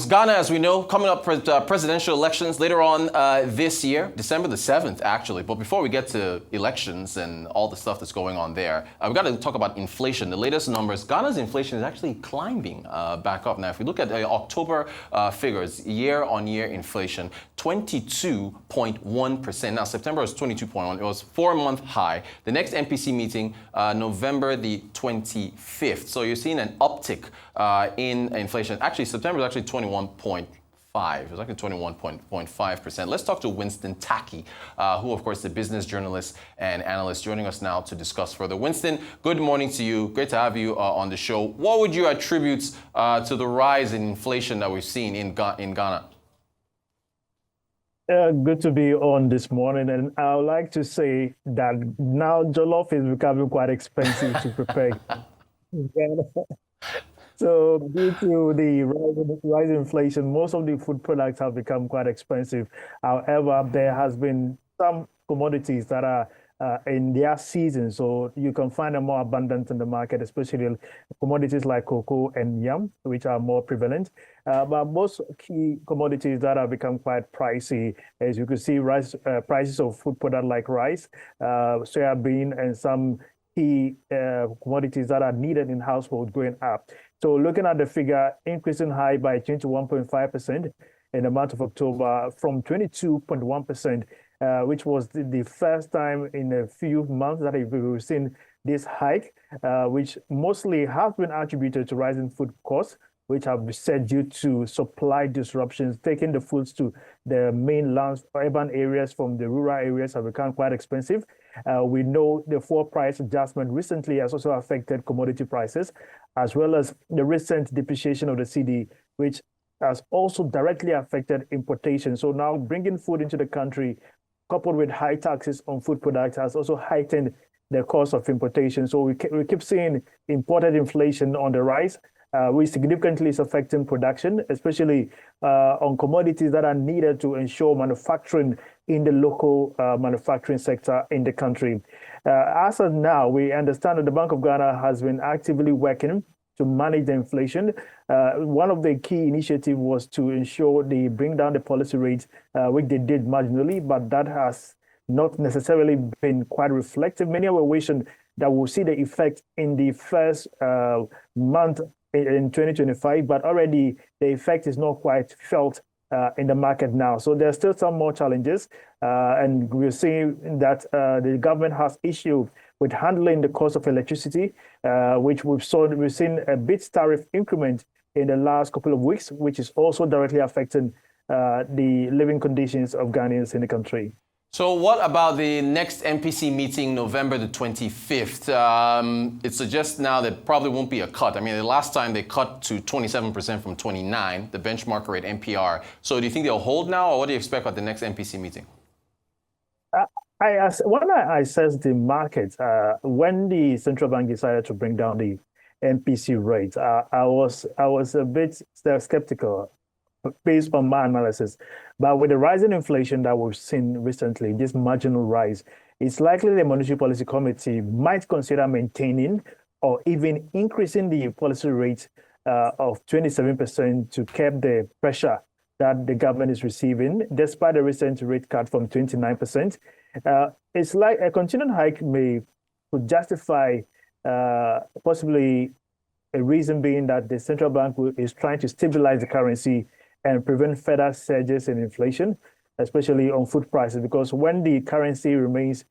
Ghana, as we know, coming up presidential elections later on this year, December the 7th, actually. But before we get to elections and all the stuff that's going on there, we've got to talk about inflation. The latest numbers, Ghana's inflation is actually climbing back up. Now, if we look at October figures, year-on-year inflation, 22.1%. Now, September was 22.1. It was 4-month high. The next MPC meeting, November the 25th. So you're seeing an uptick in inflation. Actually, September was actually 21.5. It was actually 21.5%. Let's talk to Winston Tackie, who, of course, is a business journalist and analyst, joining us now to discuss further. Winston, good morning to you. Great to have you on the show. What would you attribute to the rise in inflation that we've seen in Ghana? Good to be on this morning, and I would like to say that now jollof is becoming quite expensive to prepare. So due to the rise in inflation, most of the food products have become quite expensive. However, there has been some commodities that are in their season, so you can find them more abundant in the market, especially commodities like cocoa and yam, which are more prevalent. But most key commodities that have become quite pricey, as you can see, prices of food products like rice, soybean, and some key commodities that are needed in household going up. So looking at the figure, increasing high by 21.5% in the month of October from 22.1%, which was the first time in a few months that we've seen this hike, which mostly has been attributed to rising food costs, which have been said due to supply disruptions, taking the foods to the mainland urban areas from the rural areas have become quite expensive. We know the fuel price adjustment recently has also affected commodity prices, as well as the recent depreciation of the cedi, which has also directly affected importation. So now bringing food into the country, coupled with high taxes on food products, has also heightened the cost of importation. So we keep seeing imported inflation on the rise, which significantly is affecting production, especially on commodities that are needed to ensure manufacturing in the local manufacturing sector in the country. As of now, we understand that the Bank of Ghana has been actively working to manage the inflation. One of the key initiatives was to ensure they bring down the policy rate, which they did marginally, but that has not necessarily been quite reflective. Many were wishing that we'll see the effect in the first month in 2025, but already the effect is not quite felt in the market now. So there's still some more challenges, and we're seeing that the government has issued with handling the cost of electricity, which we've seen a bit tariff increment in the last couple of weeks, which is also directly affecting the living conditions of Ghanaians in the country. So what about the next MPC meeting, November the 25th? It suggests now that probably won't be a cut. I mean, the last time they cut to 27% from 29%, the benchmark rate, NPR. So do you think they'll hold now, or what do you expect at the next MPC meeting? When I assessed the market, when the central bank decided to bring down the MPC rate, I was a bit skeptical based on my analysis. But with the rising inflation that we've seen recently, this marginal rise, it's likely the Monetary Policy Committee might consider maintaining or even increasing the policy rate of 27% to curb the pressure that the government is receiving, despite the recent rate cut from 29%. It's like a continued hike could justify possibly a reason being that the central bank is trying to stabilize the currency and prevent further surges in inflation, especially on food prices, because when the currency remains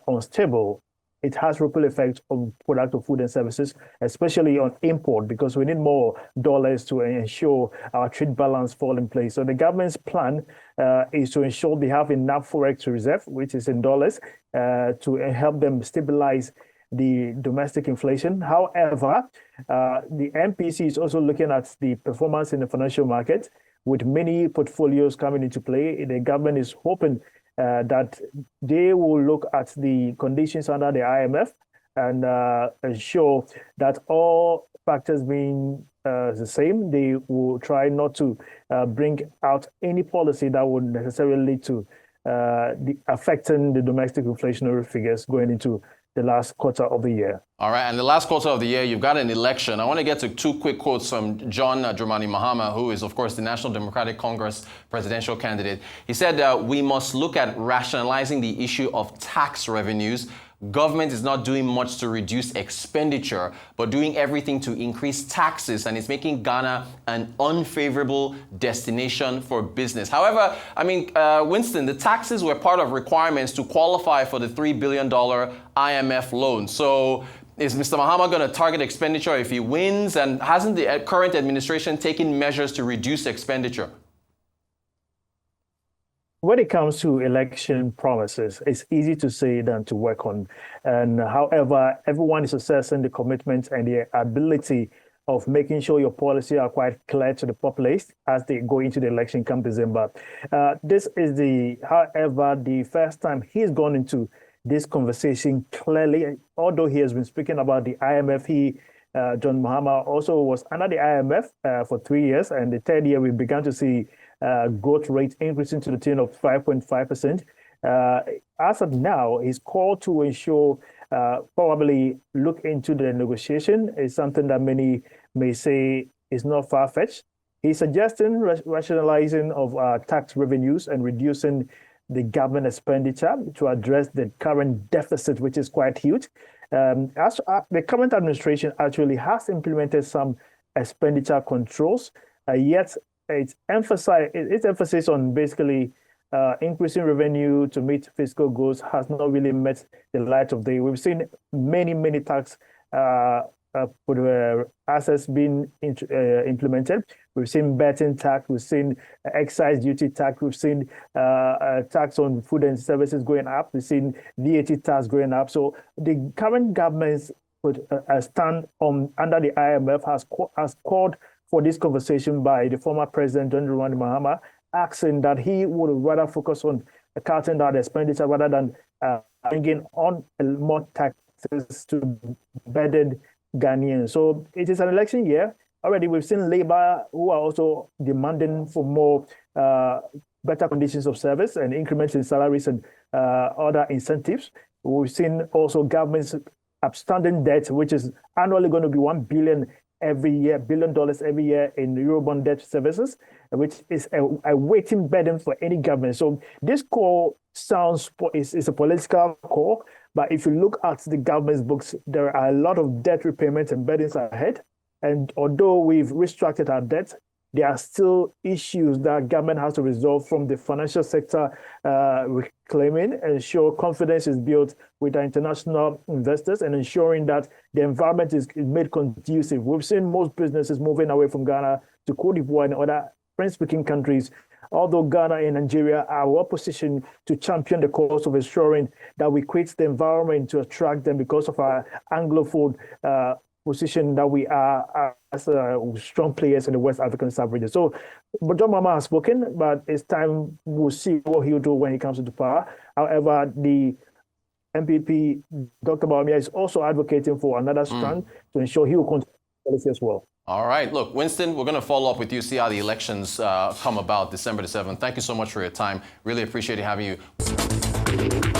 unstable, it has ripple effects on product of food and services, especially on import, because we need more dollars to ensure our trade balance fall in place. So the government's plan is to ensure they have enough forex reserve, which is in dollars, to help them stabilize the domestic inflation. However, the MPC is also looking at the performance in the financial market, with many portfolios coming into play. The government is hoping that they will look at the conditions under the IMF and ensure that all factors being the same, they will try not to bring out any policy that would necessarily lead to affecting the domestic inflationary figures going into the last quarter of the year. All right, and the last quarter of the year, you've got an election. I want to get to two quick quotes from John Dramani Mahama, who is, of course, the National Democratic Congress presidential candidate. He said, we must look at rationalizing the issue of tax revenues. Government is not doing much to reduce expenditure, but doing everything to increase taxes, and it's making Ghana an unfavorable destination for business. However, I mean, Winston, the taxes were part of requirements to qualify for the $3 billion IMF loan. So is Mr. Mahama going to target expenditure if he wins? And hasn't the current administration taken measures to reduce expenditure? When it comes to election promises, it's easy to say than to work on. And however, everyone is assessing the commitment and the ability of making sure your policy are quite clear to the populace as they go into the election come December. This is however, the first time he's gone into this conversation clearly. Although he has been speaking about the IMF, John Mahama also was under the IMF for 3 years, and the third year we began to see growth rate increasing to the tune of 5.5%. As of now, he's called to ensure probably look into the negotiation is something that many may say is not far-fetched. He's suggesting rationalizing of tax revenues and reducing the government expenditure to address the current deficit, which is quite huge. The current administration actually has implemented some expenditure controls, yet its emphasis on basically increasing revenue to meet fiscal goals has not really met the light of day. We've seen many tax assets being implemented. We've seen betting tax, we've seen excise duty tax, we've seen tax on food and services going up, we've seen VAT tax going up. So the current government's stand under the IMF has called for this conversation by the former president, John Dramani Mahama, asking that he would rather focus on cutting down expenditure rather than bringing on more taxes to burden Ghanaians. So it is an election year. Already we've seen Labour who are also demanding for more better conditions of service and increments in salaries and other incentives. We've seen also government's outstanding debt, which is annually going to be $1 billion every year in Eurobond debt services, which is a weighting burden for any government. So this call is a political call, but if you look at the government's books, there are a lot of debt repayments and burdens ahead. And although we've restructured our debt, there are still issues that government has to resolve from the financial sector reclaiming, ensure confidence is built with our international investors, and ensuring that the environment is made conducive. We've seen most businesses moving away from Ghana to Cote d'Ivoire and other French-speaking countries, although Ghana and Nigeria are well positioned to champion the cause of ensuring that we create the environment to attract them because of our Anglophone position that we are as strong players in the West African sub-region. So, but John Mahama has spoken, but it's time we'll see what he'll do when he comes into power. However, the MPP, Dr. Bawumia, is also advocating for another strand to ensure he will continue policy as well. All right. Look, Winston, we're going to follow up with you, see how the elections come about December the 7th. Thank you so much for your time. Really appreciate having you.